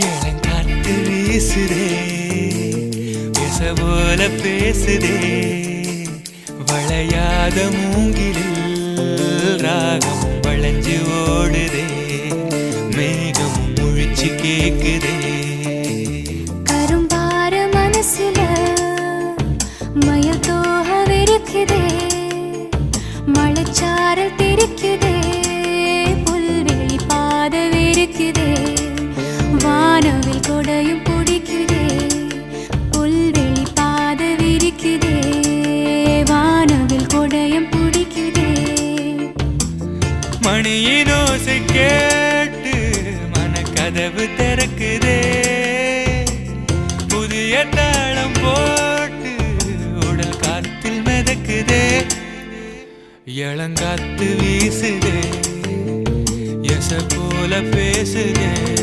இளங்காத்து வீசுதே பேச போல பேசுதே வளையாத மூங்கிலில் ராகம் வளைஞ்சு ஓடுதே மேகம் முழிச்சு கேக்குதே கரும்பார மனசுல மயில் தோகவிருக்குதே மழைச்சாரல் தெரிக்குதே புல்வெளி பாதவிருக்குதே வானவில் கொடையும் பிடிக்குதே புல்வெளி பாதவிருக்குதே வானவில் கொடையும் பிடிக்குதே மணியின் ஓசை கேட்டு மனக்கதவு திறக்குதே புதிய தாளம் போட்டு உடல் காத்தில் மிதக்குதே இளங்காத்து வீசுதே எச போல பேசுதே